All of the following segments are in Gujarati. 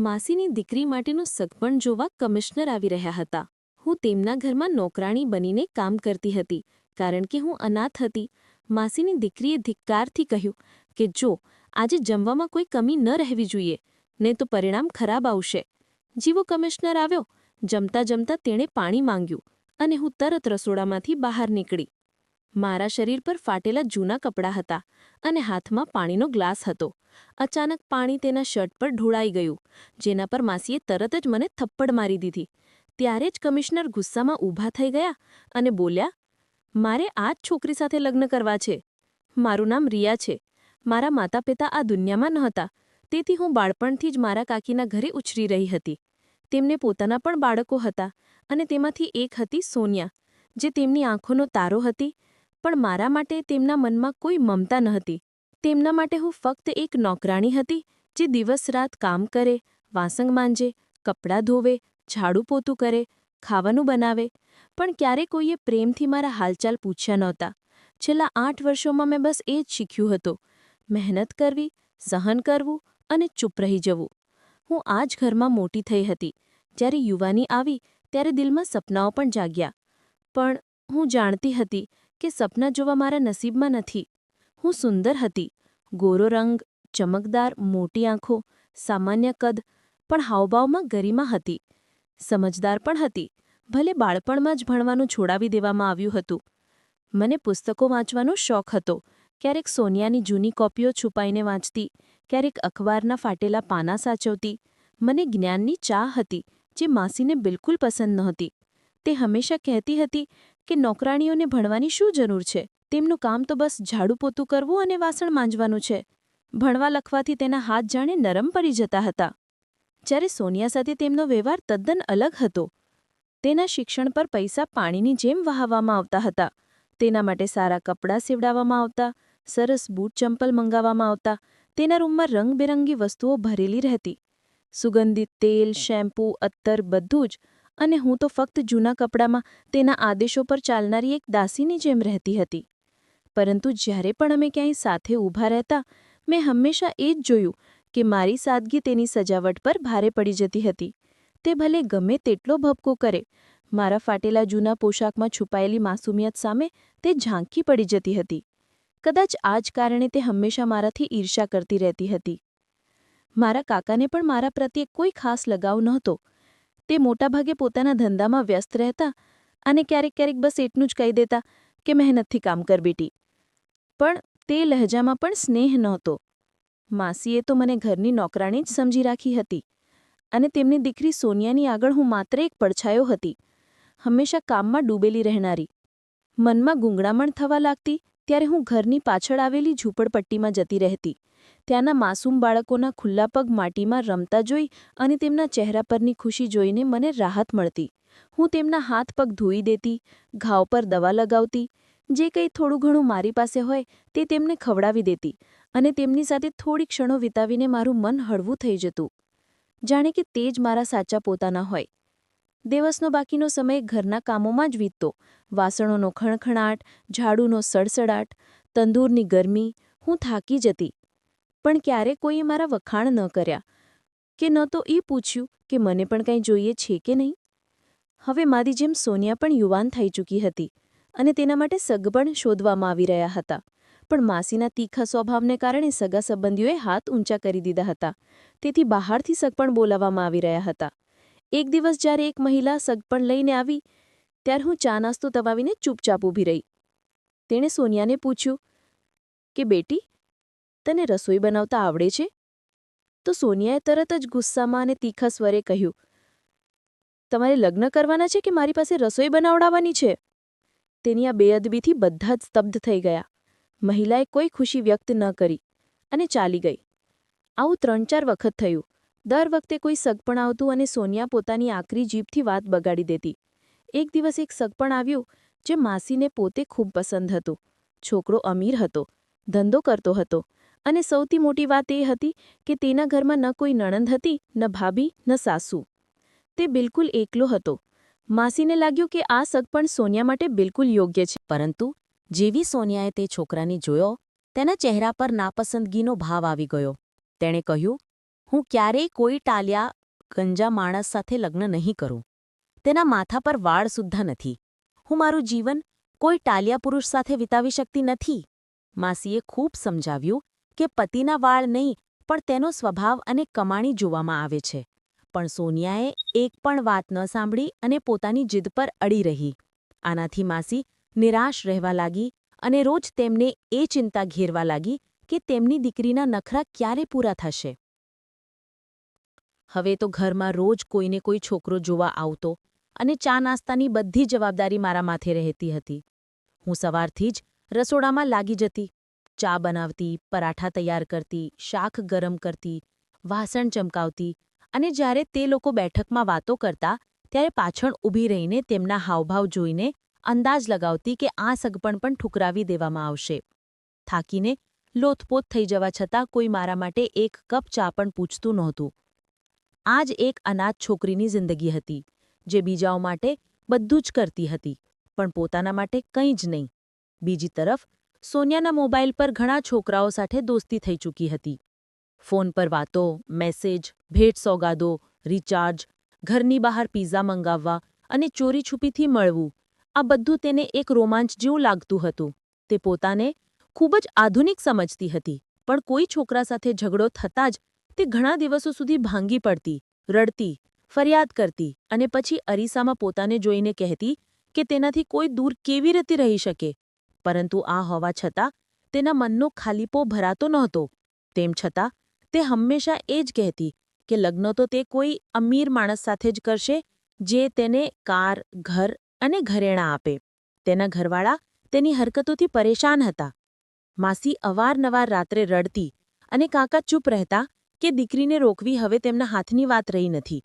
માસીની દીકરી માટેનું સગપણ જોવા કમિશનર આવી રહ્યા હતા. હું તેમના ઘરમાં નોકરાણી બનીને કામ કરતી હતી કારણ કે હું અનાથ હતી. માસીની દીકરીએ ધિક્કારથી કહ્યું કે જો આજે જમવામાં કોઈ કમી ન રહેવી જોઈએ ને તો પરિણામ ખરાબ આવશે. જીવો કમિશનર આવ્યો, જમતા જમતા તેણે પાણી માંગ્યું અને હું તરત રસોડામાંથી બહાર નીકળી. મારા શરીર પર ફાટેલા જૂના કપડાં હતા અને હાથમાં પાણીનો ગ્લાસ હતો. અચાનક પાણી તેના શર્ટ પર ઢોળાઈ ગયું, જેના પર માસીએ તરત જ મને થપ્પડ મારી દીધી. ત્યારે જ કમિશનર ગુસ્સામાં ઊભા થઈ ગયા અને બોલ્યા, મારે આ જ છોકરી સાથે લગ્ન કરવા છે. મારું નામ રિયા છે. મારા માતા પિતા આ દુનિયામાં નહોતા, તેથી હું બાળપણથી જ મારા કાકીના ઘરે ઉછરી રહી હતી. તેમને પોતાના પણ બાળકો હતા અને તેમાંથી એક હતી સોનિયા, જે તેમની આંખોનો તારો હતી. પણ મારા માટે તેમના મનમાં કોઈ મમતા ન હતી. તેમના માટે હું ફક્ત એક નોકરાણી હતી, જે દિવસ રાત કામ કરે, વાસણ માંજે, કપડાં ધોવે, ઝાડુ પોતું કરે, ખાવાનું બનાવે. પણ ક્યારે કોઈએ પ્રેમથી મારા હાલચાલ પૂછ્યા નહોતા. છેલ્લા 8 વર્ષોમાં મેં બસ એ જ શીખ્યું હતું: મહેનત કરવી, સહન કરવું અને ચૂપ રહી જવું. હું આ જ ઘરમાં મોટી થઈ હતી. જ્યારે યુવાની આવી ત્યારે દિલમાં સપનાઓ પણ જાગ્યા. પણ હું જાણતી હતી કે સપના જોવા મારા નસીબમાં નથી. હું સુંદર હતી, ગોરો રંગ, ચમકદાર, મોટી આંખો, સામાન્ય કદ, પણ હાવભાવમાં ગરિમા હતી. સમજદાર પણ હતી, ભલે બાળપણમાં જ ભણવાનું છોડાવી દેવામાં આવ્યું હતું. મને પુસ્તકો વાંચવાનો શોખ હતો. ક્યારેક સોનિયાની જૂની કોપીઓ છુપાઈને વાંચતી, ક્યારેક અખબારના ફાટેલા પાના સાચવતી. મને જ્ઞાનની ચાહ હતી, જે માસીને બિલકુલ પસંદ નહોતી. તે હંમેશા કહેતી હતી કે નોકરાણીઓને ભણવાની શું જરૂર છે? તેમનું કામ તો બસ ઝાડુ પોતું કરવું અને વાસણ માંજવાનું છે. ભણવા લખવાથી તેના હાથ જાણે નરમ પડી જતા હતા. જ્યારે સોનિયા સાથે તેમનો વ્યવહાર તદ્દન અલગ હતો. તેના શિક્ષણ પર પૈસા પાણીની જેમ વહાવવામાં આવતા હતા. તેના માટે સારા કપડાં સીવડાવવામાં આવતા, સરસ બૂટ ચંપલ મંગાવવામાં આવતા. તેના રૂમમાં રંગબેરંગી વસ્તુઓ ભરેલી રહેતી. સુગંધિત તેલ, શેમ્પૂ, અત્તર, બધું જ. અને હું તો ફક્ત જૂના કપડામાં તેના આદેશો પર ચાલનારી એક દાસીની જેમ રહેતી હતી. પરંતુ જ્યારે પણ અમે ક્યાંય સાથે ઊભા રહેતા, મેં હંમેશા એ જ જોયું કે મારી સાદગી તેની સજાવટ પર ભારે પડી જતી હતી. તે ભલે ગમે તેટલો ભપકો કરે, મારા ફાટેલા જૂના પોશાકમાં છુપાયેલી માસુમિયત સામે તે ઝાંખી પડી જતી હતી. કદાચ આ જ કારણે તે હંમેશા મારાથી ઈર્ષ્યા કરતી રહેતી હતી. મારા કાકાને પણ મારા પ્રત્યે કોઈ ખાસ લગાવ નહોતો. તે મોટાભાગે પોતાના ધંધામાં વ્યસ્ત રહેતા અને ક્યારેક ક્યારેક બસ એટલું જ કહી દેતા કે મહેનતથી કામ કર બેટી. પણ તે લહેજામાં પણ સ્નેહ નહોતો. માસીએ તો મને ઘરની નોકરાણી જ સમજી રાખી હતી અને તેમની દીકરી સોનિયાની આગળ હું માત્ર એક પડછાયો હતી, હંમેશા કામમાં ડૂબેલી રહેનારી. મનમાં ગૂંગળામણ થવા લાગતી ત્યારે હું ઘરની પાછળ આવેલી ઝૂંપડપટ્ટીમાં જતી રહેતી. ત્યાંના માસૂમ બાળકોના ખુલ્લા પગ માટીમાં રમતા જોઈ અને તેમના ચહેરા પરની ખુશી જોઈને મને રાહત મળતી. હું તેમના હાથ પગ ધોઈ દેતી, ઘાવ પર દવા લગાવતી, જે કંઈ થોડું ઘણું મારી પાસે હોય તે તેમને ખવડાવી દેતી અને તેમની સાથે થોડી ક્ષણો વિતાવીને મારું મન હળવું થઈ જતું. જાણે કે તે જ મારા સાચા પોતાના હોય. દિવસનો બાકીનો સમય ઘરના કામોમાં જ વીતતો. વાસણોનો ખણખણાટ, ઝાડુનો સડસડાટ, તંદૂરની ગરમી. હું થાકી જતી. પણ ક્યારે કોઈએ મારા વખાણ ન કર્યા કે ન તો એ પૂછ્યું કે મને પણ કંઈ જોઈએ છે કે નહીં. હવે મારી જેમ સોનિયા પણ યુવાન થઈ ચૂકી હતી અને તેના માટે સગપણ શોધવામાં આવી રહ્યા હતા. પણ માસીના તીખા સ્વભાવને કારણે સગા સંબંધીઓએ હાથ ઊંચા કરી દીધા હતા. તેથી બહારથી સગપણ બોલાવવામાં આવી રહ્યા હતા. એક દિવસ જ્યારે એક મહિલા સગપણ લઈને આવી, ત્યારે હું ચા નાસ્તો તવાવીને ચૂપચાપ ઊભી રહી. તેણે સોનિયાને પૂછ્યું કે બેટી, તને રસોઈ બનાવતા આવડે છે? તો સોનિયાએ તરત જ ગુસ્સામાં અને તીખા સ્વરે કહ્યું, તમારે લગ્ન કરવાના છે કે મારી પાસે રસોઈ બનાવડાવવાની છે? તેની આ બેઅદબીથી બધા જ સ્તબ્ધ થઈ ગયા. મહિલાએ કોઈ ખુશી વ્યક્ત ન કરી અને ચાલી ગઈ. આવું 3-4 વખત થયું. દર વખતે કોઈ સગપણ આવતું અને સોનિયા પોતાની આકરી જીભથી વાત બગાડી દેતી. એક દિવસ એક સગપણ આવ્યું જે માસીને પોતે ખૂબ પસંદ હતું. છોકરો અમીર હતો, ધંધો કરતો હતો અને સૌથી મોટી વાત એ હતી કે તેના ઘરમાં ન કોઈ નણંદ હતી, ન ભાભી, ન સાસુ. તે બિલકુલ એકલો હતો. માસીને લાગ્યું કે આ સગપણ સોનિયા માટે બિલકુલ યોગ્ય છે. પરંતુ જેવી સોનિયાએ તે છોકરાને જોયો, તેના ચહેરા પર નાપસંદગીનો ભાવ આવી ગયો. તેણે કહ્યું, હું ક્યારેય કોઈ ટાલ્યા ગંજા માણસ સાથે લગ્ન નહીં કરું. તેના માથા પર વાળ સુદ્ધા નથી. હું મારું જીવન કોઈ ટાલિયા પુરુષ સાથે વિતાવી શકતી નથી. માસીએ ખૂબ સમજાવ્યું કે પતિના વાળ નહીં પણ તેનો સ્વભાવ અને કમાણી જોવામાં આવે છે. પણ સોનિયાએ એક પણ વાત ન સાંભળી અને પોતાની જીદ પર અડી રહી. આનાથી માસી નિરાશ રહેવા લાગી અને રોજ તેમને એ ચિંતા ઘેરવા લાગી કે તેમની દીકરીના નખરા ક્યારે પૂરા થશે. હવે તો ઘરમાં રોજ કોઈને કોઈ છોકરો જોવા આવતો અને ચા નાસ્તાની બધી જવાબદારી મારા માથે રહેતી હતી. હું સવારથી જ રસોડામાં લાગી જતી. ચા બનાવતી, પરાઠા તૈયાર કરતી, શાક ગરમ કરતી, વાસણ ચમકાવતી અને જ્યારે તે લોકો બેઠકમાં વાતો કરતા ત્યારે પાછળ ઊભી રહીને તેમના હાવભાવ જોઈને અંદાજ લગાવતી કે આ સગપણ પણ ઠુકરાવી દેવામાં આવશે. થાકીને લોથપોથ થઈ જવા છતાં કોઈ મારા માટે એક કપ ચા પણ પૂછતું નહોતું. આ જ એક અનાથ છોકરીની જિંદગી હતી, જે બીજાઓ માટે બધું જ કરતી હતી, પણ પોતાના માટે કંઈ જ નહીં. બીજી તરફ સોનિયાના મોબાઈલ પર ઘણા છોકરાઓ સાથે દોસ્તી થઈ ચૂકી હતી. ફોન પર વાતો, મેસેજ, ભેટ-સોગાદો, રિચાર્જ, ઘરની બહાર પિઝા મંગાવવા અને ચોરી-છુપીથી મળવું, આ બધું તેને એક રોમાંચ જેવું લાગતું હતું. તે પોતાને ખૂબ જ આધુનિક સમજતી હતી, પણ કોઈ છોકરા સાથે ઝઘડો થતાં જ તે ઘણા દિવસો સુધી ભાંગી પડતી, રડતી, ફરિયાદ કરતી અને પછી અરીસામાં પોતાને જોઈને કહેતી કે તેનાથી કોઈ દૂર કેવી રીતે રહી શકે. પરંતુ આ હોવા છતાં તેના મનનો ખાલીપો ભરાતો નહોતો. તેમ છતાં તે હંમેશા એ જ કહેતી કે લગ્ન તો તે કોઈ અમીર માણસ સાથે જ કરશે, જે તેને કાર, ઘર અને ઘરેણાં આપે. તેના ઘરવાળા તેની હરકતોથી પરેશાન હતા. માસી અવારનવાર રાત્રે રડતી અને કાકા ચૂપ રહેતા કે દીકરીને રોકવી હવે તેમના હાથની વાત રહી નથી.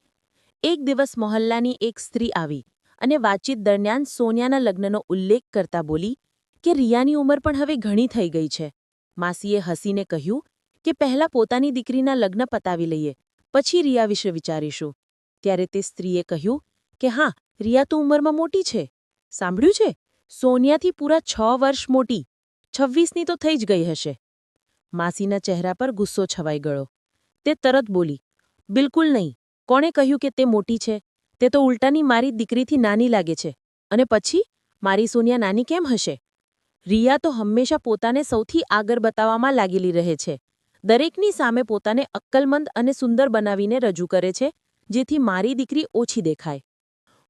એક દિવસ મોહલ્લાની એક સ્ત્રી આવી અને વાતચીત દરમિયાન સોનિયાના લગ્નનો ઉલ્લેખ કરતા બોલી કે રિયાની ઉંમર પણ હવે ઘણી થઈ ગઈ છે. માસીએ હસીને કહ્યું કે પહેલાં પોતાની દીકરીના લગ્ન પતાવી લઈએ, પછી રિયા વિશે વિચારીશું. ત્યારે તે સ્ત્રીએ કહ્યું કે હા, રિયા તો ઉંમરમાં મોટી છે. સાંભળ્યું છે? સોનિયાથી પૂરા 6 વર્ષ મોટી. 26ની તો થઈ જ ગઈ હશે. માસીના ચહેરા પર ગુસ્સો છવાઈ ગયો. તે તરત બોલી, બિલકુલ નહીં. કોણે કહ્યું કે તે મોટી છે? તે તો ઉલટાની મારી દીકરીથી નાની લાગે છે. અને પછી મારી સોનિયા નાની કેમ હશે? રિયા તો હંમેશા પોતાને સૌથી આગળ બતાવવામાં લાગેલી રહે છે. દરેકની સામે પોતાને અક્કલમંદ અને સુંદર બનાવીને રજૂ કરે છે, જેથી મારી દીકરી ઓછી દેખાય.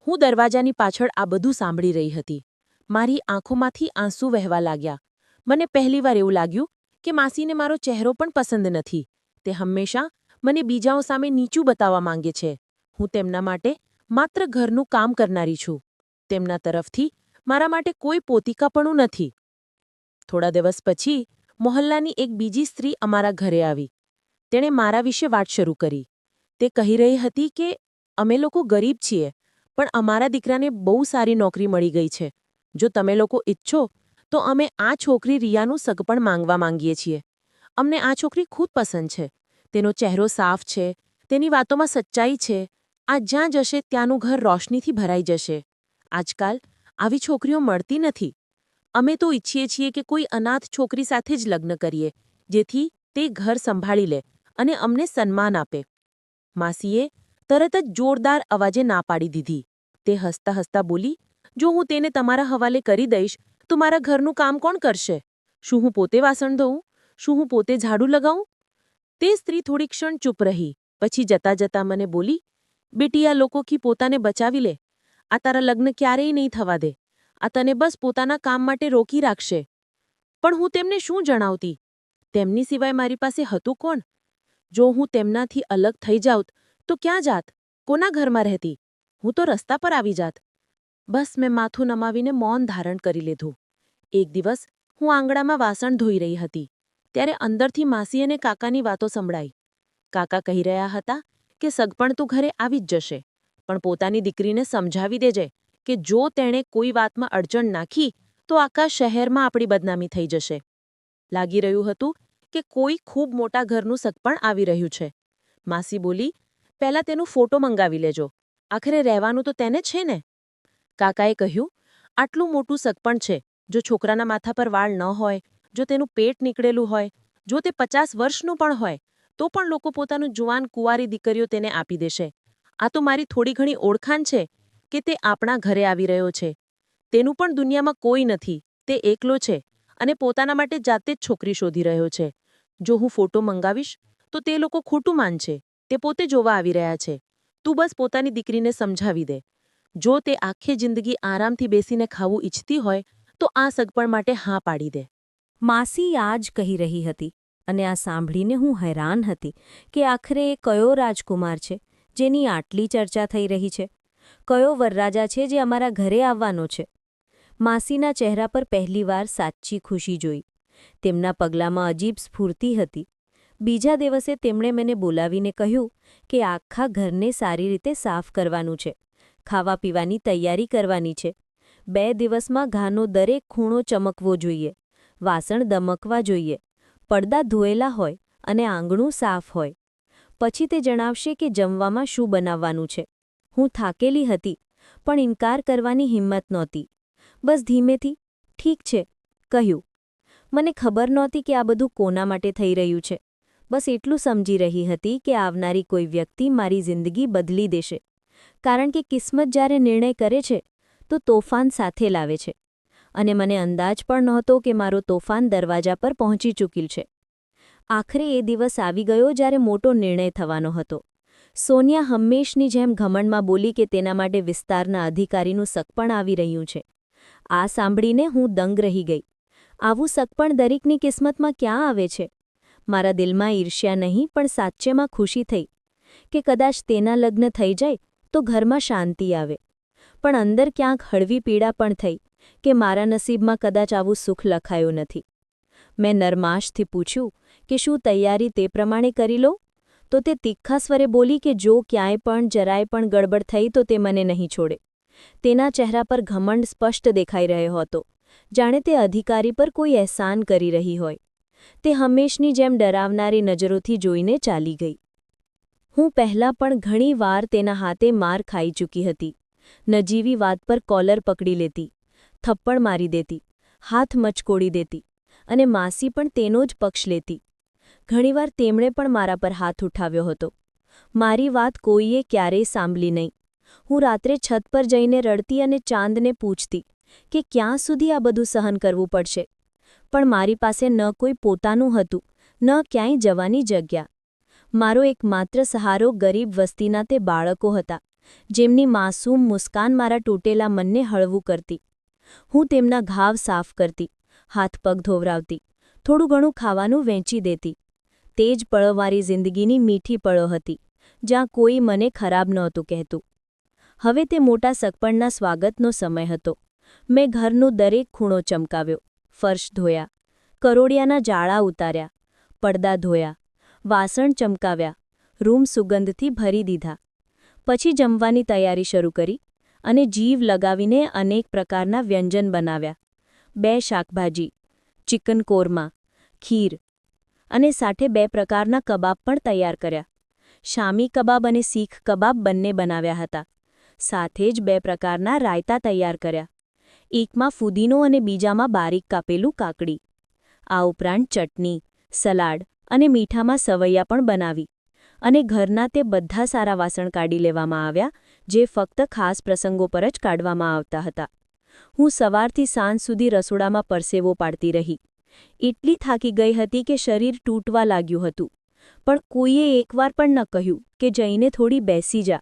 હું દરવાજાની પાછળ આ બધું સાંભળી રહી હતી. મારી આંખોમાંથી આંસુ વહેવા લાગ્યા. મને પહેલીવાર એવું લાગ્યું કે માસીને મારો ચહેરો પણ પસંદ નથી. તે હંમેશા મને બીજાઓ સામે નીચું બતાવવા માંગે છે. હું તેમના માટે માત્ર ઘરનું કામ કરનારી છું. તેમના તરફથી મારા માટે કોઈ પોતિકાપણું નથી. થોડા દિવસ પછી મોહલ્લાની એક બીજી સ્ત્રી અમારા ઘરે આવી. તેણે મારા વિશે વાત શરૂ કરી. તે કહી રહી હતી કે અમે લોકો ગરીબ છીએ, પણ અમારા દીકરાને બહુ સારી નોકરી મળી ગઈ છે. જો તમે લોકો ઈચ્છો તો અમે આ છોકરી રિયાનું સગપણ માંગવા માંગીએ છીએ. અમને આ છોકરી ખૂબ પસંદ છે. તેનો ચહેરો સાફ છે, તેની વાતોમાં સચ્ચાઈ છે. આ જ્યાં જશે ત્યાંનું ઘર રોશનીથી ભરાઈ જશે. આજકાલ આવી છોકરીઓ મળતી નથી. અમે તો ઈચ્છીએ છીએ કે કોઈ અનાથ છોકરી સાથે જ લગ્ન કરીએ, જેથી તે ઘર સંભાળી લે અને અમને સન્માન આપે. માસીએ તરત જ જોરદાર અવાજે ના પાડી દીધી. તે હસતા હસતા બોલી, જો હું તેને તમારા હવાલે કરી દઈશ તો મારા ઘરનું કામ કોણ કરશે? શું હું પોતે વાસણ ધોઉં? શું હું પોતે ઝાડુ લગાવું? તે સ્ત્રી થોડી ક્ષણ ચૂપ રહી. પછી જતા જતા મને બોલી, બેટી, આ લોકોથી પોતાને બચાવી લે. આ તારા લગ્ન ક્યારેય નહીં થવા દે. આ તને બસ પોતાના કામ માટે રોકી રાખશે. પણ હું તેમને શું જણાવતી? તેમની સિવાય મારી પાસે હતું કોણ? જો હું તેમનાથી અલગ થઈ જાઉં તો ક્યાં જાત? કોના ઘરમાં રહેતી? હું તો રસ્તા પર આવી જાત. બસ મેં માથું નમાવીને મૌન ધારણ કરી લીધું. એક દિવસ હું આંગણામાં વાસણ ધોઈ રહી હતી. ત્યારે અંદરથી માસી અને કાકાની વાતો સંભળાઈ. કાકા કહી રહ્યા હતા કે સગપણ તું ઘરે આવી જ જશે, પણ પોતાની દીકરીને સમજાવી દેજે કે જો તેણે કોઈ વાતમાં અડચણ નાખી તો આખા શહેરમાં આપણી બદનામી થઈ જશે. લાગી રહ્યું હતું કે કોઈ ખૂબ મોટા ઘરનું સગપણ આવી રહ્યું છે. માસી બોલી, પહેલાં તેનો ફોટો મંગાવી લેજો. આખરે રહેવાનું તો તેને છે ને? કાકાએ કહ્યું, આટલું મોટું સગપણ છે. જો છોકરાના માથા પર વાળ ન હોય, જો તેનું પેટ નીકળેલું હોય, જો તે 50 વર્ષનું પણ હોય, તો પણ લોકો પોતાનું જુવાન કુંવારી દીકરીઓ તેને આપી દેશે. આ તો મારી થોડી ઘણી ઓળખાણ છે કે તે આપણા ઘરે આવી રહ્યો છે. તેનું પણ દુનિયામાં કોઈ નથી, તે એકલો છે અને પોતાના માટે જાતે જ છોકરી શોધી રહ્યો છે. જો હું ફોટો મંગાવીશ તો તે લોકો ખોટું માનશે. તે પોતે જોવા આવી રહ્યા છે. તું બસ પોતાની દીકરીને સમજાવી દે. જો તે આખી જિંદગી આરામથી બેસીને ખાવું ઈચ્છતી હોય તો આ સગપણ માટે હા પાડી દે. માસી આ જ કહી રહી હતી અને આ સાંભળીને હું હેરાન હતી કે આખરે એ કયો રાજકુમાર છે જેની આટલી ચર્ચા થઈ રહી છે? કયો વરરાજા છે જે અમારા ઘરે આવવાનો છે? માસીના ચહેરા પર પહેલીવાર સાચી ખુશી જોઈ. તેમના પગલામાં અજીબ સ્ફૂર્તિ હતી. બીજા દિવસે તેમણે મને બોલાવીને કહ્યું કે આખા ઘરને સારી રીતે સાફ કરવાનું છે, ખાવા પીવાની તૈયારી કરવાની છે. 2 દિવસમાં ઘાનો દરેક ખૂણો ચમકવો જોઈએ, વાસણ દમકવા જોઈએ, પડદા ધોયેલા હોય અને આંગણું સાફ હોય. પછી તે જણાવશે કે જમવામાં શું બનાવવાનું છે. હું થાકેલી હતી પણ ઇનકાર કરવાની હિંમત નહોતી. બસ ધીમેથી ઠીક છે કહ્યું. મને ખબર નહોતી કે આ બધું કોના માટે થઈ રહ્યું છે. બસ એટલું સમજી રહી હતી કે આવનારી કોઈ વ્યક્તિ મારી જિંદગી બદલી દેશે. કારણ કે કિસ્મત જ્યારે નિર્ણય કરે છે તો તોફાન સાથે લાવે છે. અને મને અંદાજ પણ નહોતો કે મારો તોફાન દરવાજા પર પહોંચી ચૂકેલ છે. આખરે એ દિવસ આવી ગયો જ્યારે મોટો નિર્ણય થવાનો હતો. સોનિયા હંમેશની જેમ ઘમંડમાં બોલી કે તેના માટે વિસ્તારના અધિકારીનું સગપણ આવી રહ્યું છે. આ સાંભળીને હું દંગ રહી ગઈ. આવું સગપણ દરેકની કિસ્મતમાં ક્યાં આવે છે? મારા દિલમાં ઈર્ષ્યા નહીં પણ સાચેમાં ખુશી થઈ કે કદાચ તેના લગ્ન થઈ જાય તો ઘરમાં શાંતિ આવે. પણ અંદર ક્યાંક હળવી પીડા પણ થઈ કે મારા નસીબમાં કદાચ આવું સુખ લખાયું નથી. મેં નરમાશથી પૂછ્યું કે શું તૈયારી તે પ્રમાણે કરી લો? તો તે તીખા સ્વરે બોલી કે જો ક્યાંય પણ જરાય પણ ગડબડ થઈ તો તે મને નહીં છોડે. તેના ચહેરા પર ઘમંડ સ્પષ્ટ દેખાઈ રહ્યો હતો, જાણે તે અધિકારી પર કોઈ અહેસાન કરી રહી હોય. તે હંમેશની જેમ ડરાવનારી નજરોથી જોઈને ચાલી ગઈ. હું પહેલાં પણ ઘણી વાર તેના હાથે માર ખાઈ ચૂકી હતી. નજીવી વાત પર કોલર પકડી લેતી, થપ્પડ મારી દેતી, હાથ મચકોડી દેતી અને માસી પણ તેનો જ પક્ષ લેતી. ઘણીવાર તેમણે પણ મારા પર હાથ ઉઠાવ્યો હતો. મારી વાત કોઈએ ક્યારેય સાંભળી નહીં. હું રાત્રે છત પર જઈને રડતી અને ચાંદને પૂછતી કે ક્યાં સુધી આ બધું સહન કરવું પડશે. પણ મારી પાસે ન કોઈ પોતાનું હતું, ન ક્યાંય જવાની જગ્યા. મારો એકમાત્ર સહારો ગરીબ વસ્તીના તે બાળકો હતા, જેમની માસૂમ મુસ્કાન મારા તૂટેલા મનને હળવું કરતી. હું તેમના ઘાવ સાફ કરતી, હાથ પગ ધોવરાવતી, થોડું ઘણું ખાવાનું વહેંચી દેતી. તે જ પળો મારી જિંદગીની મીઠી પળો હતી, જ્યાં કોઈ મને ખરાબ નહોતું કહેતું. હવે તે મોટા સગપણના સ્વાગતનો સમય હતો. મેં ઘરનો દરેક ખૂણો ચમકાવ્યો, ફર્શ ધોયા, કરોડિયાના જાળા ઉતાર્યા, પડદા ધોયા, વાસણ ચમકાવ્યા, રૂમ સુગંધથી ભરી દીધા. પછી જમવાની તૈયારી શરૂ કરી અને જીવ લગાવીને અનેક પ્રકારના વ્યંજન બનાવ્યા. 2 શાકભાજી, ચિકન કોરમા, ખીર અને સાથે 2 પ્રકારના કબાબ પણ તૈયાર કર્યા. શામી કબાબ અને સીખ કબાબ બંને બનાવ્યા હતા. સાથે જ 2 પ્રકારના રાયતા તૈયાર કર્યા. એકમાં ફુદીનો અને બીજામાં બારીક કાપેલું કાકડી. આ ઉપરાંત ચટણી, સલાડ અને મીઠામાં સવૈયા પણ બનાવી. અને ઘરના તે બધા સારા વાસણ કાઢી લેવામાં આવ્યા જે ફક્ત ખાસ પ્રસંગો પર જ કાઢવામાં આવતા હતા. હું સવારથી સાંજ સુધી રસોડામાં પરસેવો પાડતી રહી. એટલી થાકી ગઈ હતી કે શરીર તૂટવા લાગ્યું હતું. પણ કોઈએ એકવાર પણ ન કહ્યું કે જઈને થોડી બેસી જા.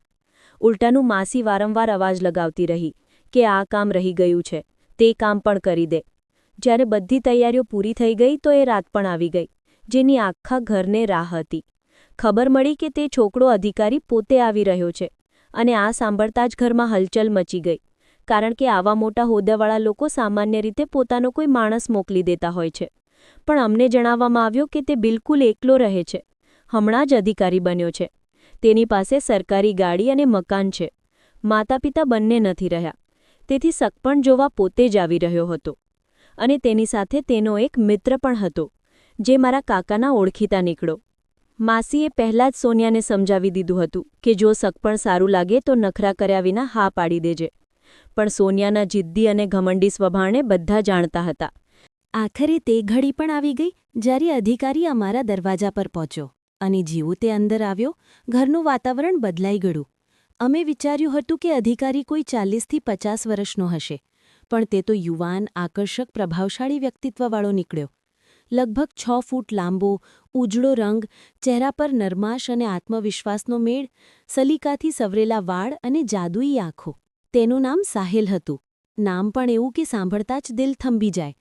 ઉલટાનું માસી વારંવાર અવાજ લગાવતી રહી કે આ કામ રહી ગયું છે, તે કામ પણ કરી દે. જ્યારે બધી તૈયારીઓ પૂરી થઈ ગઈ તો એ રાત પણ આવી ગઈ, જેની આખા ઘરને રાહ હતી. ખબર મળી કે તે છોકરો અધિકારી પોતે આવી રહ્યો છે અને આ સાંભળતા જ ઘરમાં હલચલ મચી ગઈ. કારણ કે આવા મોટા હોદ્દાવાળા લોકો સામાન્ય રીતે પોતાનો કોઈ માણસ મોકલી દેતા હોય છે. પણ અમને જણાવવામાં આવ્યું કે તે બિલકુલ એકલો રહે છે. હમણાં જ અધિકારી બન્યો છે. તેની પાસે સરકારી ગાડી અને મકાન છે. માતા પિતા બંને નથી રહ્યા. તેથી સગપણ જોવા પોતે જ આવી રહ્યો હતો. અને તેની સાથે તેનો એક મિત્ર પણ હતો, જે મારા કાકાના ઓળખીતા નીકળ્યો. માસીએ પહેલાં જ સોનિયાને સમજાવી દીધું હતું કે જો સગપણ સારું લાગે તો નખરા કર્યા વિના હા પાડી દેજે. પણ સોનિયાના જિદ્દી અને ઘમંડી સ્વભાવને બધા જાણતા હતા. આખરે તે ઘડી પણ આવી ગઈ જ્યારે અધિકારી અમારા દરવાજા પર પહોંચ્યો અને જેવું તે અંદર આવ્યો ઘરનું વાતાવરણ બદલાઈ ગયું. અમે વિચાર્યું હતું કે અધિકારી કોઈ 40થી 50 વર્ષનો હશે, પણ તે તો યુવાન, આકર્ષક, પ્રભાવશાળી વ્યક્તિત્વવાળો નીકળ્યો. લગભગ 6 ફૂટ લાંબો, ઉજળો રંગ, ચહેરા પર નરમાશ અને આત્મવિશ્વાસનો મેળ, સલીકાથી સવરેલા વાળ અને જાદુઈ આંખો. તેનું નામ સાહિલ હતું. નામ પણ એવું કે સાંભળતા જ દિલ થંભી જાય.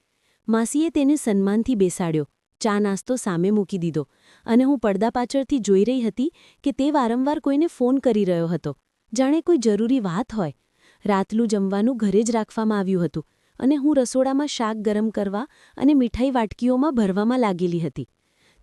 માસીએ તેને સન્માનથી બેસાડ્યો, ચા નાસ્તો સામે મૂકી દીધો, અને હું પડદા પાછળથી જોઈ રહી હતી કે તે વારંવાર કોઈને ફોન કરી રહ્યો હતો, જાણે કોઈ જરૂરી વાત હોય. રાતલું જમવાનું ઘરે જ રાખવામાં આવ્યું હતું, અને હું રસોડામાં શાક ગરમ કરવા અને મીઠાઈ વાટકીઓમાં ભરવામાં લાગેલી હતી.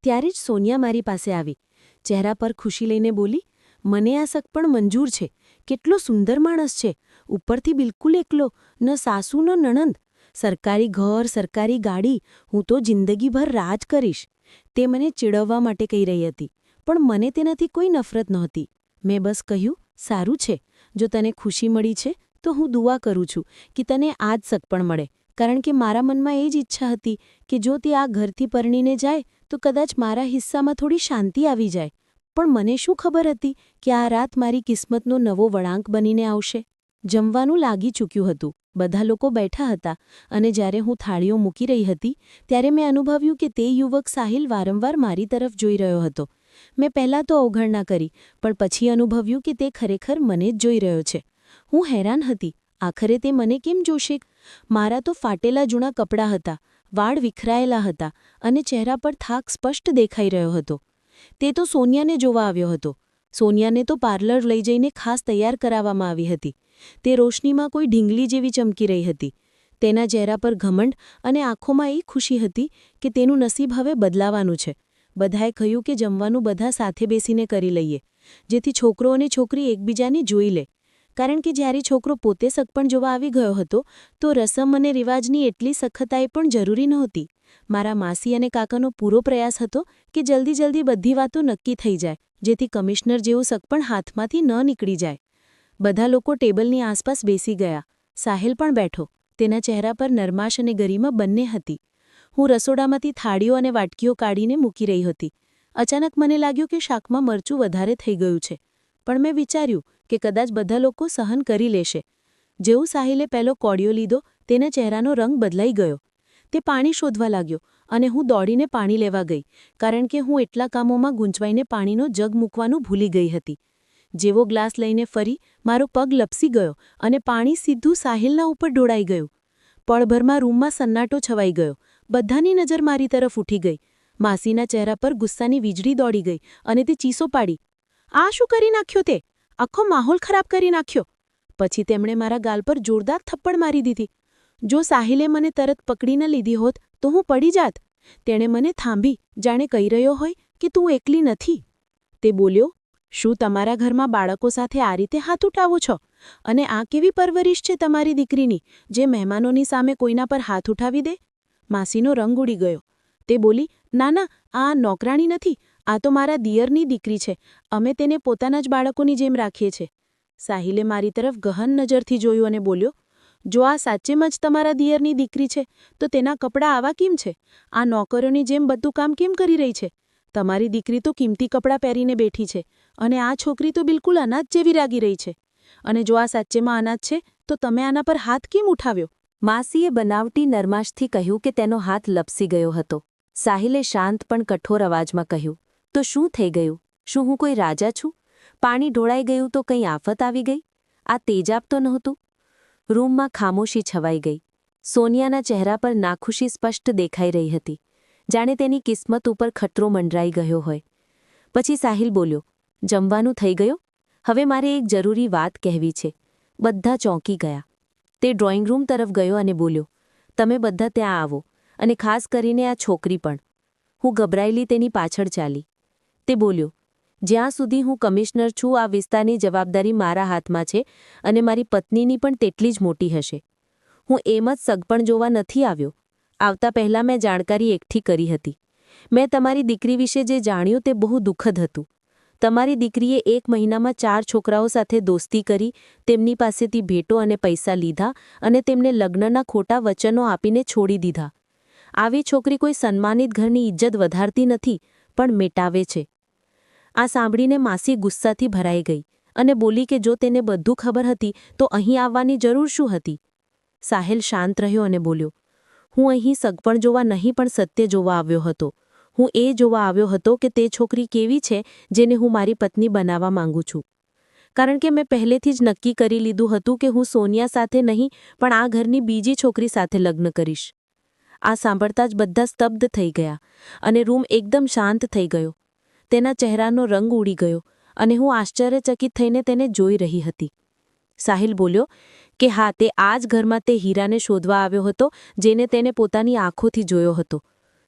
ત્યારે જ સોનિયા મારી પાસે આવી. ચહેરા પર ખુશી લઈને બોલી, "મને આ સગપણ મંજૂર છે. કેટલો સુંદર માણસ છે. ઉપરથી બિલકુલ એકલો, ન સાસુ ન નણંદ. સરકારી ઘર, સરકારી ગાડી. હું તો જિંદગીભર રાજ કરીશ." તે મને ચીડવવા માટે કહી રહી હતી, પણ મને તેનાથી કોઈ નફરત નહોતી. મેં બસ કહ્યું, "સારું છે. જો તને ખુશી મળી છે તો હું દુઆ કરું છું કે તને આ જ સગપણ મળે, કારણ કે મારા મનમાં એ જ ઈચ્છા હતી કે જો તે આ ઘરથી પરણીને જાય તો કદાચ મારા હિસ્સામાં થોડી શાંતિ આવી જાય. પણ મને શું ખબર હતી કે આ રાત મારી કિસ્મતનો નવો વળાંક બનીને આવશે." જમવાનું લાગી ચૂક્યું હતું. બધા લોકો બેઠા હતા, અને જ્યારે હું થાળીઓ મૂકી રહી હતી ત્યારે મેં અનુભવ્યું કે તે યુવક સાહિલ વારંવાર મારી તરફ જોઈ રહ્યો હતો. મેં પહેલાં તો અવગણના કરી, પણ પછી અનુભવ્યું કે તે ખરેખર મને જ જોઈ રહ્યો છે. હું હેરાન હતી. આખરે તે મને કેમ જોશે? મારા તો ફાટેલા જૂના કપડાં હતા, વાળ વિખરાયેલા હતા, અને ચહેરા પર થાક સ્પષ્ટ દેખાઈ રહ્યો હતો. તે તો સોનિયાને જોવા આવ્યો હતો. સોનિયાને તો પાર્લર લઈ જઈને ખાસ તૈયાર કરાવવામાં આવી હતી. તે રોશનીમાં કોઈ ઢીંગલી જેવી ચમકી રહી હતી. તેના ચહેરા પર ઘમંડ અને આંખોમાં એ ખુશી હતી કે તેનું નસીબ હવે બદલાવાનું છે. બધાએ કહ્યું કે જમવાનું બધા સાથે બેસીને કરી લઈએ, જેથી છોકરો અને છોકરી એકબીજાને જોઈ લે. કારણ કે જ્યારે છોકરો પોતે સગપણ જોવા આવી ગયો હતો તો રસમ અને રિવાજની એટલી સખતાઈ પણ જરૂરી નહોતી. મારા માસી અને કાકાનો પૂરો પ્રયાસ હતો કે જલ્દી બધી વાતો નક્કી થઈ જાય, જેથી કમિશનર જેવું સગપણ હાથમાંથી ન નીકળી જાય. બધા લોકો ટેબલની આસપાસ બેસી ગયા. સાહિલ પણ બેઠો. તેના ચહેરા પર નરમાશ અને ગરિમા બંને હતી. હું રસોડામાંથી થાળીઓ અને વાટકીઓ કાઢીને મૂકી રહી હતી. અચાનક મને લાગ્યું કે શાકમાં મરચું વધારે થઈ ગયું છે, પણ મેં વિચાર્યું કે કદાચ બધા લોકો સહન કરી લેશે. જેવું સાહિલે પહેલો કોડિયો લીધો, તેના ચહેરાનો રંગ બદલાઈ ગયો. તે પાણી શોધવા લાગ્યો, અને હું દોડીને પાણી લેવા ગઈ, કારણ કે હું એટલા કામોમાં ગૂંચવાઈને પાણીનો જગ મૂકવાનું ભૂલી ગઈ હતી. જેવો ગ્લાસ લઈને ફરી, મારો પગ લપસી ગયો અને પાણી સીધું સાહિલના ઉપર ઢોળાઈ ગયું. પળભરમાં રૂમમાં સન્નાટો છવાઈ ગયો. બધાની નજર મારી તરફ ઉઠી ગઈ. માસીના ચહેરા પર ગુસ્સાની વીજળી દોડી ગઈ, અને તે ચીસો પાડી, "આ શું કરી નાખ્યો તે? આખો માહોલ ખરાબ કરી નાખ્યો." પછી તેમણે મારા ગાલ પર જોરદાર થપ્પડ મારી દીધી. જો સાહિલે મને તરત પકડી ન લીધી હોત તો હું પડી જાત. તેણે મને થાંભી, જાણે કહી રહ્યો હોય કે તું એકલી નથી. તે બોલ્યો, "શું તમારા ઘરમાં બાળકો સાથે આ રીતે હાથ ઉઠાવો છો? અને આ કેવી પરવરિશ છે તમારી દીકરીની, જે મહેમાનોની સામે કોઈના પર હાથ ઉઠાવી દે?" માસીનો રંગ ઉડી ગયો. તે બોલી, "ના, આ નોકરાણી નથી. આ તો મારા દિયરની દીકરી છે. અમે તેને પોતાના જ બાળકોની જેમ રાખીએ છીએ." સાહિલે મારી તરફ ગહન નજરથી જોયું અને બોલ્યો, "જો આ સાચેમાં જ તમારા દિયરની દીકરી છે તો તેના કપડાં આવા કેમ છે? આ નોકરોની જેમ બધું કામ કેમ કરી રહી છે? તમારી દીકરી તો કિંમતી કપડાં પહેરીને બેઠી છે, અને આ છોકરી તો બિલકુલ અનાજ જેવી રાગી રહી છે. અને જો આ સાચેમાં અનાજ છે તો તમે આના પર હાથ કેમ ઉઠાવ્યો?" માસીએ બનાવટી નરમાશથી કહ્યું કે તેનો હાથ લપસી ગયો હતો. સાહિલે શાંત પણ કઠોર અવાજમાં કહ્યું, "તો શું થઈ ગયું? શું હું કોઈ રાજા છું? પાણી ઢોળાઈ ગયું તો કંઈ આફત આવી ગઈ? આ તેજાબ તો નહોતું?" રૂમમાં ખામોશી છવાઈ ગઈ. સોનિયાના ચહેરા પર નાખુશી સ્પષ્ટ દેખાઈ રહી હતી, જાણે તેની કિસ્મત ઉપર ખતરો મંડરાઈ ગયો હોય. પછી સાહિલ બોલ્યો, "જમવાનું થઈ ગયું? હવે મારે એક જરૂરી વાત કહેવી છે." બધા ચોંકી ગયા. તે ડ્રોઈંગ રૂમ તરફ ગયો અને બોલ્યો, "તમે બધા ત્યાં આવો, અને ખાસ કરીને આ છોકરી પણ." હું ગભરાયેલી તેની પાછળ ચાલી. તે બોલ્યો, "જ્યાં સુધી હું કમિશનર છું આ વિસ્તારની જવાબદારી મારા હાથમાં છે, અને મારી પત્નીની પણ તેટલી જ મોટી હશે. હું એમ જ સગપણ જોવા નથી આવ્યો. આવતા પહેલાં મેં જાણકારી એકઠી કરી હતી. મેં તમારી દીકરી વિશે જે જાણ્યું તે બહુ દુઃખદ હતું. તમારી દીકરીએ 1 મહિનામાં 4 છોકરાઓ સાથે દોસ્તી કરી, તેમની પાસેથી ભેટો અને પૈસા લીધા, અને તેમને લગ્નના ખોટા વચનો આપીને છોડી દીધા. આવી છોકરી કોઈ સન્માનિત ઘરની ઇજ્જત વધારતી નથી, પણ મેટાવે છે. આ સાંભળીને માસી ગુસ્સાથી ભરાઈ ગઈ અને બોલી કે જો તેને બધું ખબર હતી તો અહીં આવવાની જરૂર શું હતી. સાહિલ શાંત રહ્યો અને બોલ્યો, હું અહીં સગપણ જોવા નહીં પણ સત્ય જોવા આવ્યો હતો. હું એ જોવા આવ્યો હતો કે તે છોકરી કેવી છે જેને હું મારી પત્ની બનાવવા માંગુ છું. કારણ કે મેં પહેલેથી જ નક્કી કરી લીધું હતું કે હું સોનિયા સાથે નહીં પણ આ ઘરની બીજી છોકરી સાથે લગ્ન કરીશ. આ સાંભળતા જ બધા સ્તબ્ધ થઈ ગયા અને રૂમ એકદમ શાંત થઈ ગયો. તેના ચહેરાનો રંગ ઉડી ગયો અને હું આશ્ચર્યચકિત થઈને તેને જોઈ રહી હતી. સાહિલ બોલ્યો કે હા, તે આ જ ઘરમાં તે હીરાને શોધવા આવ્યો હતો જેને તેને પોતાની આંખોથી જોયો હતો.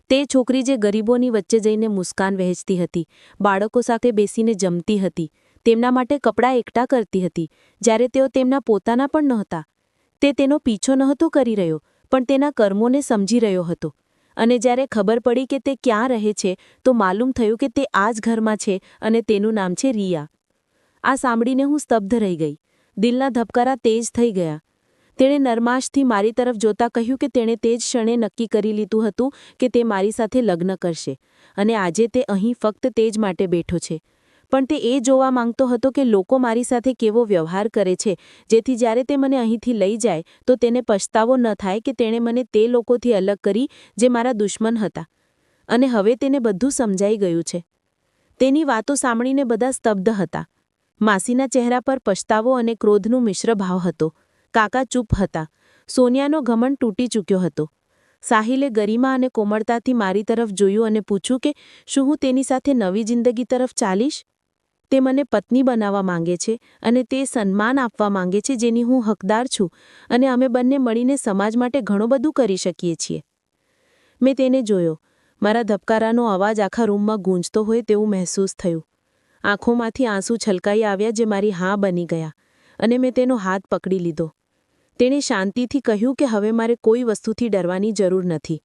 તે છોકરી જે ગરીબોની વચ્ચે જઈને મુસ્કાન વહેંચતી હતી, બાળકો સાથે બેસીને જમતી હતી, તેમના માટે કપડાં એકઠા કરતી હતી જ્યારે તેઓ તેમના પોતાના પણ નહોતા. તે તેનો પીછો નહોતો કરી રહ્યો પણ તેના કર્મોને સમજી રહ્યો હતો. અને જ્યારે ખબર પડી કે તે ક્યાં રહે છે તો માલુમ થયું કે તે આ જ ઘરમાં છે અને તેનું નામ છે રિયા. આ સાંભળીને હું સ્તબ્ધ રહી ગઈ. દિલના ધબકારા તેજ થઈ ગયા. તેણે નરમાશથી મારી તરફ જોતા કહ્યું કે તેણે તે જ ક્ષણે નક્કી કરી લીધું હતું કે તે મારી સાથે લગ્ન કરશે અને આજે તે અહીં ફક્ત તે જ માટે બેઠો છે. પણ તે એ જોવા માંગતો હતો કે લોકો મારી સાથે કેવો વ્યવહાર કરે છે જેથી જ્યારે તે મને અહીંથી લઈ જાય તો તેને પછતાવો ન થાય કે તેણે મને તે લોકોથી અલગ કરી જે મારા દુશ્મન હતા. અને હવે તેને બધું સમજાઈ ગયું છે. તેની વાતો સાંભળીને બધા સ્તબ્ધ હતા. માસીના ચહેરા પર પછતાવો અને ક્રોધનું મિશ્ર ભાવ હતો. કાકા ચૂપ હતા. સોનિયાનો ઘમંડ તૂટી ચૂક્યો હતો. સાહિલે ગરિમા અને કોમળતાથી મારી તરફ જોયું અને પૂછ્યું કે શું હું તેની સાથે નવી જિંદગી તરફ ચાલીશ? તે મને પત્ની બનાવવા માંગે છે અને તે સન્માન આપવા માંગે છે જેની હું હકદાર છું અને અમે બંને મળીને સમાજ માટે ઘણું બધું કરી શકીએ છીએ. મેં તેને જોયો. મારા ધબકારાનો અવાજ આખા રૂમમાં ગૂંજતો હોય તેવું મહેસૂસ થયું. આંખોમાંથી આંસુ છલકાઈ આવ્યા જે મારી હા બની ગયા અને મેં તેનો હાથ પકડી લીધો. તેણે શાંતિથી કહ્યું કે હવે મારે કોઈ વસ્તુથી ડરવાની જરૂર નથી.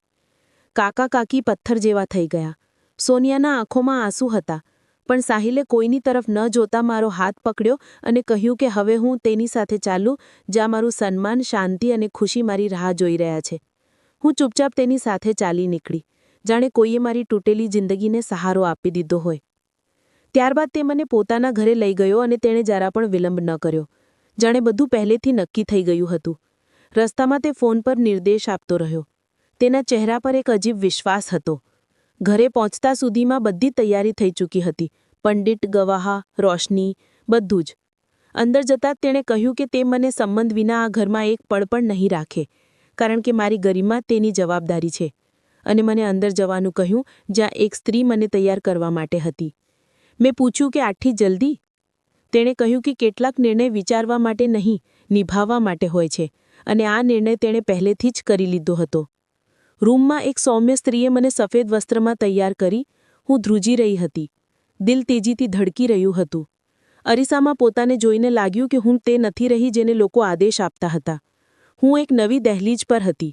કાકા કાકી પથ્થર જેવા થઈ ગયા. સોનિયાના આંખોમાં આંસુ હતા પણ સાહિલે કોઈની તરફ ન જોતા મારો હાથ પકડ્યો અને કહ્યું કે હવે હું તેની સાથે ચાલું જ્યાં મારું સન્માન, શાંતિ અને ખુશી મારી રાહ જોઈ રહ્યા છે. હું ચૂપચાપ તેની સાથે ચાલી નીકળી, જાણે કોઈએ મારી તૂટેલી જિંદગીને સહારો આપી દીધો હોય. ત્યારબાદ તે મને પોતાના ઘરે લઈ ગયો અને તેણે જરા પણ વિલંબ ન કર્યો, જાણે બધું પહેલેથી નક્કી થઈ ગયું હતું. રસ્તામાં તે ફોન પર નિર્દેશ આપતો રહ્યો. તેના ચહેરા પર એક અજીબ વિશ્વાસ હતો. ઘરે પહોંચતા સુધીમાં બધી તૈયારી થઈ ચૂકી હતી. પંડિત, ગવાહ, રોશની, બધું જ. અંદર જતાં જ તેણે કહ્યું કે તે મને સંબંધ વિના આ ઘરમાં એક પળ પણ નહીં રાખે કારણ કે મારી ગરિમા તેની જવાબદારી છે. અને મને અંદર જવાનું કહ્યું જ્યાં એક સ્ત્રી મને તૈયાર કરવા માટે હતી. મેં પૂછ્યું કે આટલી જલ્દી? તેણે કહ્યું કે કેટલાક નિર્ણય વિચારવા માટે નહીં, નિભાવવા માટે હોય છે અને આ નિર્ણય તેણે પહેલેથી જ કરી લીધો હતો. રૂમમાં એક સૌમ્ય સ્ત્રીએ મને સફેદ વસ્ત્રમાં તૈયાર કરી. હું ધ્રુજી રહી હતી. દિલ તેજીથી ધડકી રહ્યું હતું. અરીસામાં પોતાને જોઈને લાગ્યું કે હું તે નથી રહી જેને લોકો આદેશ આપતા હતા. હું એક નવી દહેલીજ પર હતી.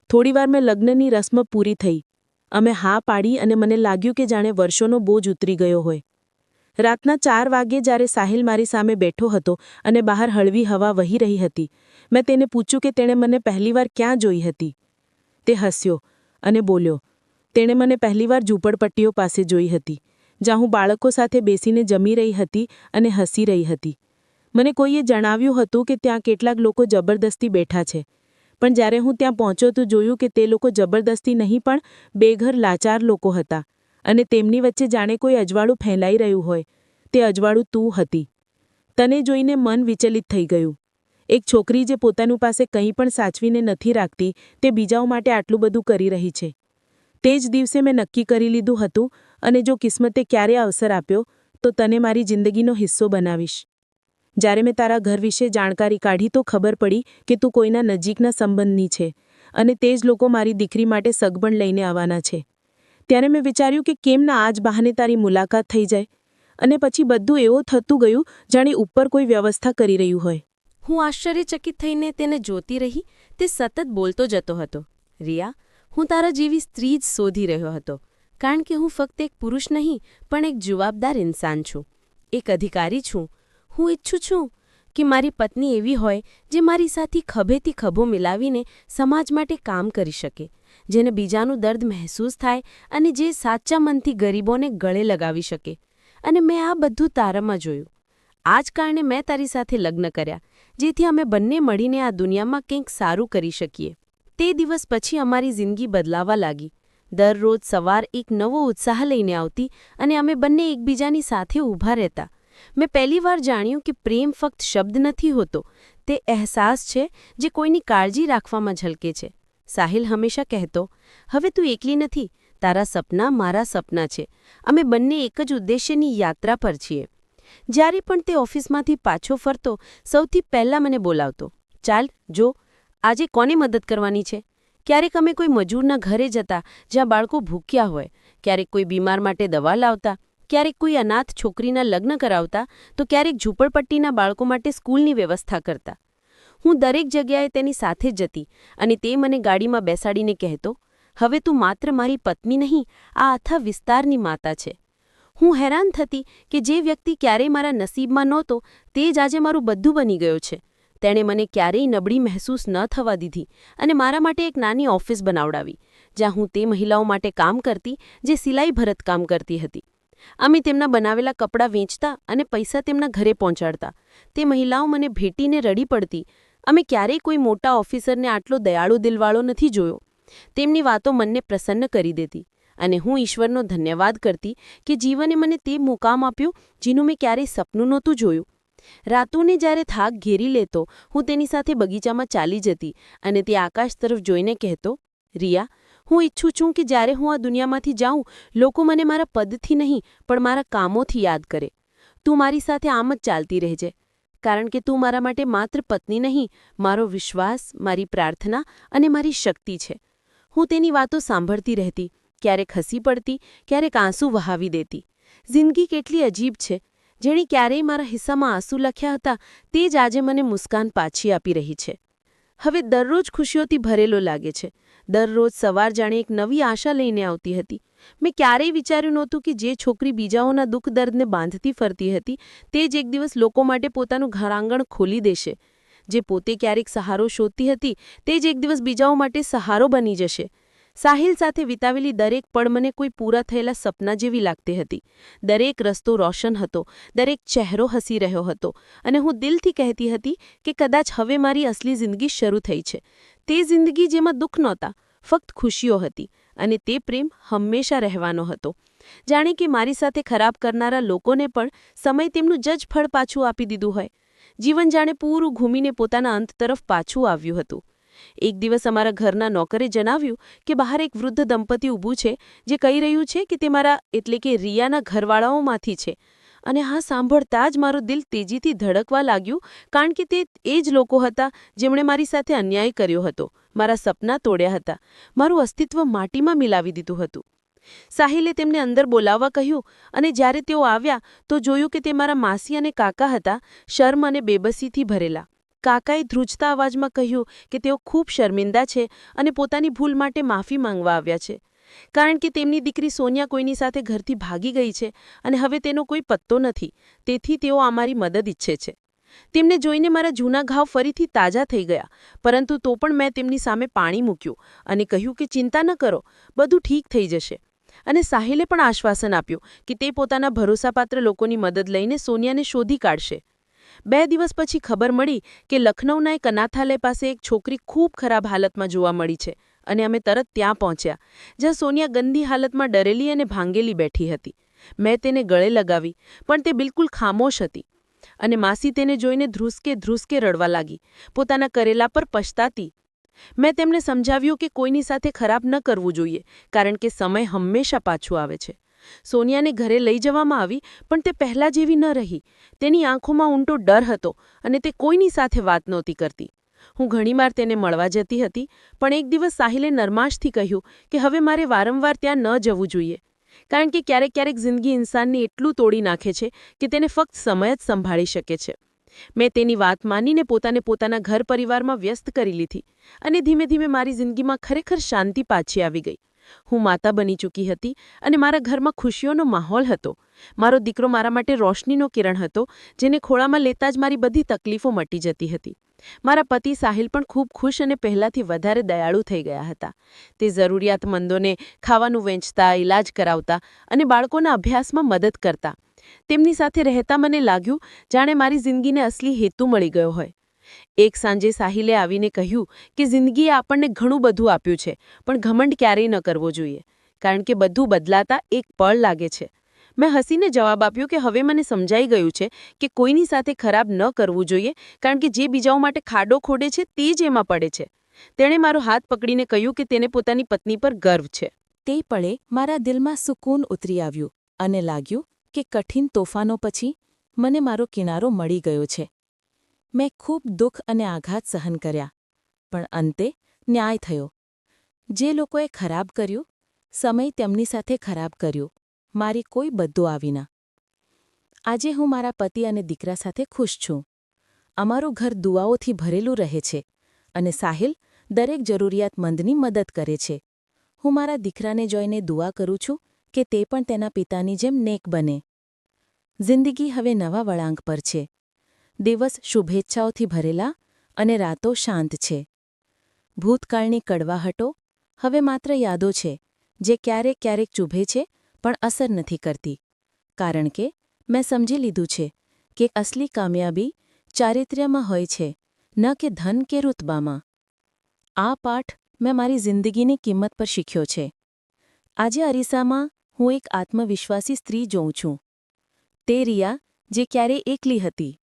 થોડીવાર મેં લગ્નની રસ્મ પૂરી થઈ. અમે હા પાડી અને મને લાગ્યું કે જાણે વર્ષોનો બોજ ઉતરી ગયો હોય. રાતના 4 વાગ્યે જ્યારે સાહિલ મારી સામે બેઠો હતો અને બહાર હળવી હવા વહી રહી હતી, મેં તેને પૂછ્યું કે તેણે મને પહેલીવાર ક્યાં જોઈ હતી. તે હસ્યો અને બોલ્યો, તેણે મને પહેલીવાર ઝૂંપડપટ્ટીઓ પાસે જોઈ હતી, જ્યાં હું બાળકો સાથે બેસીને જમી રહી હતી અને હસી રહી હતી. મને કોઈએ જણાવ્યું હતું કે ત્યાં કેટલાક લોકો જબરદસ્તી બેઠા છે, પણ જ્યારે હું ત્યાં પહોંચ્યો તો જોયું કે તે લોકો જબરદસ્તી નહીં પણ બેઘર લાચાર લોકો હતા અને તેમની વચ્ચે જાણે કોઈ અજવાળું ફેલાઈ રહ્યું હોય. તે અજવાળું તું હતી. તને જોઈને મન વિચલિત થઈ ગયું. એક છોકરી જે પોતાનું પાસે કંઈ પણ સાચવીને નથી રાખતી તે બીજાઓ માટે આટલું બધું કરી રહી છે. તે જ દિવસે મેં નક્કી કરી લીધું હતું અને જો કિસ્મતે ક્યારે અવસર આપ્યો તો તને મારી જિંદગીનો હિસ્સો બનાવીશ. જ્યારે મેં તારા ઘર વિશે જાણકારી કાઢી તો ખબર પડી કે તું કોઈના નજીકના સંબંધની છે અને તે જ લોકો મારી દીકરી માટે સગપણ લઈને આવવાના છે. ત્યારે મેં વિચાર્યું કે કેમ ના આજ બહાને તારી મુલાકાત થઈ જાય અને પછી બધું એવું થતું ગયું જાણે ઉપર કોઈ વ્યવસ્થા કરી રહ્યું હોય. હું આશ્ચર્યચકિત થઈને તેને જોતી રહી. તે સતત બોલતો જતો હતો, રિયા, હું તારા જેવી સ્ત્રી જ શોધી રહ્યો હતો કારણ કે હું ફક્ત એક પુરુષ નહીં પણ એક જવાબદાર ઇન્સાન છું, એક અધિકારી છું. હું ઈચ્છું છું કે મારી પત્ની એવી હોય જે મારી સાથે ખભેથી ખભો મિલાવીને સમાજ માટે કામ કરી શકે, જેને બીજાનું દર્દ મહેસૂસ થાય અને જે સાચા મનથી ગરીબોને ગળે લગાવી શકે અને મેં આ બધું તારામાં જોયું. આ જ કારણે મેં તારી સાથે લગ્ન કર્યા, જેથી અમે બંને મળીને આ દુનિયામાં કંઈક સારું કરી શકીએ. તે દિવસ પછી અમારી જિંદગી બદલાવા લાગી. દરરોજ સવાર એક નવો ઉત્સાહ લઈને આવતી અને અમે બંને એકબીજાની સાથે ઊભા રહેતા. મેં પહેલીવાર જાણ્યું કે પ્રેમ ફક્ત શબ્દ નથી હોતો, તે અહેસાસ છે જે કોઈની કાળજી રાખવામાં ઝલકે છે. સાહિલ હંમેશા કહેતો, હવે તું એકલી નથી, તારા સપના મારા સપના છે. અમે બંને એક જ ઉદ્દેશ્યની યાત્રા પર છીએ. જ્યારે પણ તે ઓફિસમાંથી પાછો ફરતો, સૌથી પહેલાં મને બોલાવતો, ચાલ જો આજે કોને મદદ કરવાની છે. ક્યારેક અમે કોઈ મજૂરના ઘરે જતા જ્યાં બાળકો ભૂખ્યા હોય, ક્યારેક કોઈ બીમાર માટે દવા લાવતા, ક્યારેક કોઈ અનાથ છોકરીના લગ્ન કરાવતા, તો ક્યારેક ઝૂંપડપટ્ટીના બાળકો માટે સ્કૂલની વ્યવસ્થા કરતા. હું દરેક જગ્યાએ તેની સાથે જ જતી અને તે મને ગાડીમાં બેસાડીને કહેતો, હવે તું માત્ર મારી પત્ની નહીં, આ આખા વિસ્તારની માતા છે. હું હેરાન થતી કે જે વ્યક્તિ ક્યારેય મારા નસીબમાં નહોતો, તે જ આજે મારું બધું બની ગયો છે. તેણે મને ક્યારેય નબળી મહેસૂસ ન થવા દીધી અને મારા માટે એક નાની ઓફિસ બનાવડાવી, જ્યાં હું તે મહિલાઓ માટે કામ કરતી જે સિલાઈ ભરતકામ કરતી હતી. અમે તેમના બનાવેલા કપડાં વેચતા અને પૈસા તેમના ઘરે પહોંચાડતા. તે મહિલાઓ મને ભેટીને રડી પડતી, અમે ક્યારેય કોઈ મોટા ઓફિસરને આટલો દયાળુ દિલવાળો નથી જોયો. તેમની વાતો મનને પ્રસન્ન કરી દેતી અને હું ઈશ્વરનો ધન્યવાદ કરતી કે જીવને મને તે મુકામ આપ્યું જેનું મેં ક્યારેય સપનું નહોતું જોયું. રાતુને જ્યારે થાક ઘેરી લેતો, હું તેની સાથે બગીચામાં ચાલી જતી અને તે આકાશ તરફ જોઈને કહેતો, રિયા, હું ઈચ્છું છું કે જ્યારે હું આ દુનિયામાંથી જાઉં, લોકો મને મારા પદથી નહીં પણ મારા કામોથી યાદ કરે. તું મારી સાથે આમ જ ચાલતી રહેજે, કારણ કે તું મારા માટે માત્ર પત્ની નહીં, મારો વિશ્વાસ, મારી પ્રાર્થના અને મારી શક્તિ છે. હું તેની વાતો સાંભળતી રહેતી, ક્યારેક હસી પડતી, ક્યારેક આંસુ વહાવી દેતી. જિંદગી કેટલી અજીબ છે. જેણે ક્યારેય મારા હિસ્સામાં આંસુ લખ્યા હતા, તે જ આજે મને મુસ્કાન પાછી આપી રહી છે. હવે દરરોજ ખુશીઓથી ભરેલો લાગે છે. દરરોજ સવાર જાણે એક નવી આશા લઈને આવતી હતી. મેં ક્યારેય વિચાર્યું નહોતું કે જે છોકરી બીજાઓના દુઃખ દર્દને બાંધતી ફરતી હતી, તે જ એક દિવસ લોકો માટે પોતાનું ઘરાંગણ ખોલી દેશે. જે પોતે ક્યારેક સહારો શોધતી હતી, તે જ એક દિવસ બીજાઓ માટે સહારો બની જશે. સાહિલ સાથે વિતાવેલી દરેક પળ મને કોઈ પૂરા થયેલા સપના જેવી લાગતી હતી. દરેક રસ્તો રોશન હતો, દરેક ચહેરો હસી રહ્યો હતો અને હું દિલથી કહેતી હતી કે કદાચ હવે મારી અસલી જિંદગી શરૂ થઈ છે. તે જિંદગી જેમાં દુઃખ નહોતા, ફક્ત ખુશીઓ હતી અને તે પ્રેમ હંમેશા રહેવાનો હતો. જાણે કે મારી સાથે ખરાબ કરનારા લોકોને પણ સમય તેમનું જ ફળ પાછું આપી દીધું હોય. જીવન જાણે પૂરું ઘૂમીને પોતાના અંત તરફ પાછું આવ્યું હતું. એક દિવસ અમારા ઘરના નોકરે જણાવ્યું કે બહાર એક વૃદ્ધ દંપતી ઊભું છે જે કહી રહ્યું છે કે તે મારા એટલે કે રિયાના ઘરવાળાઓમાંથી છે. અને હા સાંભળતા જ મારું દિલ તેજીથી ધડકવા લાગ્યું, કારણ કે તે એ જ લોકો હતા જેમણે મારી સાથે અન્યાય કર્યો હતો, મારા સપના તોડ્યા હતા, મારું અસ્તિત્વ માટીમાં મિલાવી દીધું હતું. સાહિલે તેમને અંદર બોલાવવા કહ્યું અને જ્યારે તેઓ આવ્યા તો જોયું કે તે મારા માસી અને કાકા હતા, શર્મ અને બેબસીથી ભરેલા. કાકાએ ધ્રુજતા અવાજમાં કહ્યું કે તેઓ ખૂબ શર્મિંદા છે અને પોતાની ભૂલ માટે માફી માંગવા આવ્યા છે, કારણ કે તેમની દીકરી સોનિયા કોઈની સાથે ઘરથી ભાગી ગઈ છે અને હવે તેનો કોઈ પત્તો નથી. તેથી તેઓ અમારી મદદ ઈચ્છે છે. તેમને જોઈને મારા જૂના ઘાવ ફરીથી તાજા થઈ ગયા, પરંતુ તો પણ મેં તેમની સામે પાણી મૂક્યું અને કહ્યું કે ચિંતા ન કરો, બધું ઠીક થઈ જશે. અને સાહિલે પણ આશ્વાસન આપ્યું કે તે પોતાના ભરોસાપાત્ર લોકોની મદદ લઈને સોનિયાને શોધી કાઢશે. 2 દિવસ પછી ખબર મળી કે લખનૌના એક અનાથાલય પાસે એક છોકરી ખૂબ ખરાબ હાલતમાં જોવા મળી છે અને અમે તરત ત્યાં પહોંચ્યા, જ્યાં સોનિયા ગંદી હાલતમાં ડરેલી અને ભાંગેલી બેઠી હતી. મેં તેને ગળે લગાવી, પણ તે બિલકુલ ખામોશ હતી અને માસી તેને જોઈને ધ્રુસકે ધ્રુસકે રડવા લાગી, પોતાના કરેલા પર પછતાતી. મેં તેમને સમજાવ્યું કે કોઈની સાથે ખરાબ ન કરવું જોઈએ, કારણ કે સમય હંમેશા પાછું આવે છે. સોનિયાને ઘરે લઈ જવામાં આવી, પણ તે પહેલાં જેવી ન રહી. તેની આંખોમાં ઊંડો ડર હતો અને તે કોઈની સાથે વાત નહોતી કરતી. હું ઘણીવાર તેને મળવા જતી હતી, પણ એક દિવસ સાહિલે નરમાશથી કહ્યું કે હવે મારે વારંવાર ત્યાં ન જવું જોઈએ, કારણ કે ક્યારેક ક્યારેક જિંદગી ઇન્સાનને એટલું તોડી નાખે છે કે તેને ફક્ત સમય જ સંભાળી શકે છે. મેં તેની વાત માનીને પોતાને પોતાના ઘર પરિવારમાં વ્યસ્ત કરી લીધી અને ધીમે ધીમે મારી જિંદગીમાં ખરેખર શાંતિ પાછી આવી ગઈ. હું માતા બની ચૂકી હતી અને મારા ઘરમાં ખુશીઓનો માહોલ હતો. મારો દીકરો મારા માટે રોશનીનો કિરણ હતો, જેને ખોળામાં લેતા જ મારી બધી તકલીફો મટી જતી હતી. મારા પતિ સાહિલ પણ ખૂબ ખુશ અને પહેલાંથી વધારે દયાળુ થઈ ગયા હતા. તે જરૂરિયાતમંદોને ખાવાનું વેચતા, ઇલાજ કરાવતા અને બાળકોના અભ્યાસમાં મદદ કરતા. તેમની સાથે રહેતા મને લાગ્યું જાણે મારી જિંદગીને અસલી હેતુ મળી ગયો હોય. એક સાંજે સાહિલે આવીને કહ્યું કે જિંદગીએ આપણને ઘણું બધું આપ્યું છે, પણ ઘમંડ ક્યારેય ન કરવો જોઈએ, કારણ કે બધું બદલાતા એક પળ લાગે છે. મેં હસીને જવાબ આપ્યો કે હવે મને સમજાઈ ગયું છે કે કોઈની સાથે ખરાબ ન કરવું જોઈએ, કારણ કે જે બીજાઓ માટે ખાડો ખોડે છે તે જ એમાં પડે છે. તેણે મારો હાથ પકડીને કહ્યું કે તેને પોતાની પત્ની પર ગર્વ છે. તે પળે મારા દિલમાં સુકૂન ઉતરી આવ્યું અને લાગ્યું કે કઠિન તોફાનો પછી મને મારો કિનારો મળી ગયો છે. મેં ખૂબ દુઃખ અને આઘાત સહન કર્યા, પણ અંતે ન્યાય થયો. જે લોકોએ ખરાબ કર્યું, સમય તેમની સાથે ખરાબ કર્યું, મારી કોઈ બદ્દુઆ વિના. આજે હું મારા પતિ અને દીકરા સાથે ખુશ છું. અમારું ઘર દુઆઓથી ભરેલું રહે છે અને સાહિલ દરેક જરૂરિયાતમંદની મદદ કરે છે. હું મારા દીકરાને જોઈને દુઆ કરું છું કે તે પણ તેના પિતાની જેમ નેક બને. જિંદગી હવે નવા વળાંક પર છે. દિવસ શુભેચ્છાઓથી ભરેલા અને રાતો શાંત છે. ભૂતકાળની કડવાહટો હવે માત્ર યાદો છે જે ક્યારેક ક્યારેક ચૂભે છે પણ અસર નથી કરતી, કારણ કે મેં સમજી લીધું છે કે અસલી કામયાબી ચારિત્ર્યમાં હોય છે, ન કે ધન કે રુતબામાં. આ પાઠ મેં મારી જિંદગીની કિંમત પર શીખ્યો છે. આજે અરીસામાં હું એક આત્મવિશ્વાસી સ્ત્રી જોઉં છું. તે રિયા જે ક્યારેય એકલી હતી,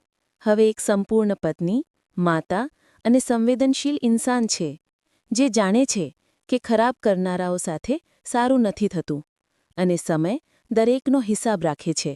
હવે એક સંપૂર્ણ પત્ની, માતા અને સંવેદનશીલ ઇન્સાન છે, જે જાણે છે કે ખરાબ કરનારાઓ સાથે સારું નથી થતું અને સમય દરેકનો હિસાબ રાખે છે.